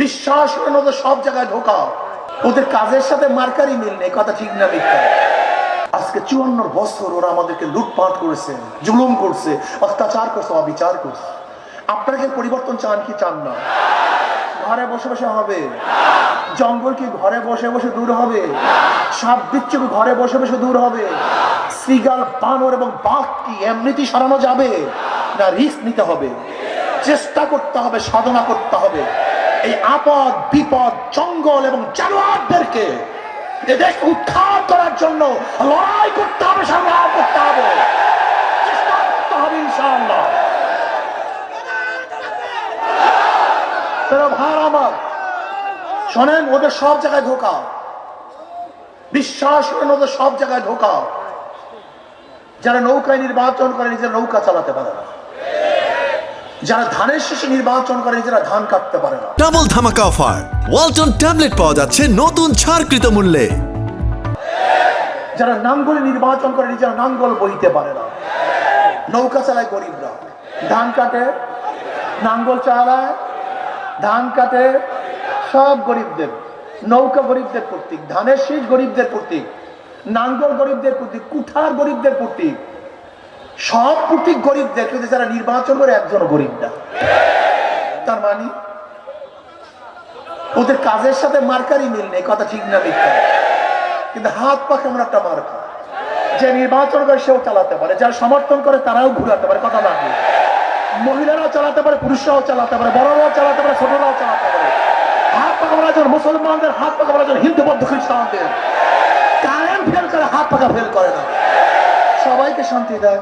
বিশ্বাস করেন ওদের সব জায়গায় ঢোকা, ওদের কাজের সাথে মার্কারি মিল নেই। কথা ঠিক না মিথ্যা? আজকে 54 বছর ওরা আমাদেরকে লুটপাট করেছে, জুলুম করছে, অত্যাচার করছে, অবিচার করছে। আপনারা কি পরিবর্তন চান কি চান না? ঘরে বসে বসে হবে? জঙ্গল কি ঘরে বসে বসে দূর হবে? সাপ বিচ্ছু কি ঘরে বসে বসে দূর হবে? শ্রীগাল, বানর এবং বাঘ কি এমনিতেই সরানো যাবে? না, রিস্ক নিতে হবে, চেষ্টা করতে হবে, সাধনা করতে হবে। এই আপদ বিপদ, জঙ্গল এবং জানোয়ারদেরকে এদেশ উদ্ধার করার জন্য লড়াই করতে হবে, সংগ্রাম করতে হবে, চেষ্টা করতে হবে ইনশাআল্লাহ। ভাই আমার শোনেন, ওদের সব জায়গায় ঢোকা, বিশ্বাস করেন ওদের সব জায়গায় ঢোকা। যারা নৌকায় নির্বাচন করে নিজেরা নৌকা চালাতে পারে না, যারা ধানের শীষে নির্বাচন করে নিজেরা ধান কাটতে পারে না। ডাবল ধামাকা অফার, ওয়ালটন ট্যাবলেট পাওয়া যাচ্ছে নতুন ছাড়কৃত মূল্যে। যারা নাঙ্গলে নির্বাচন করে নিজেরা নাঙ্গল বইতে পারে না। নৌকা চালায় গরিবরা, ধান কাটে, নাঙ্গল চালায়, ধান কাটে, সব গরিবদের। নৌকা গরিবদের প্রতীক, ধানের শীষ গরিবদের প্রতীক, নাঙ্গল গরিবদের প্রতীক, কুঠার গরিবদের প্রতীক, সব প্রতীক গরিবদের। কিন্তু যারা নির্বাচন করে একজনও গরিব না। তার মানে ওদের কাজের সাথে মার্কারি মিল নেই। কথা ঠিক না মিথ্যা? কিন্তু হাত পা কেমন একটা মার্কা। যে নির্বাচন করে সেও চালাতে পারে, যারা সমর্থন করে তারাও ঘুরাতে পারে। কথা না, মহিলারাও চালাতে পারে, পুরুষরাও চালাতে পারে, বড়রাও চালাতে পারে, ছোটরাও চালাতে পারে। হাত পাকা বলা যায় মুসলমানদের, হাত পাকা বলা যায় হিন্দু বৌদ্ধ খ্রিস্টানদের। কারেন্ট ফেল করে, হাত পাকা ফেল করে না। সবাইকে শান্তি দেয়।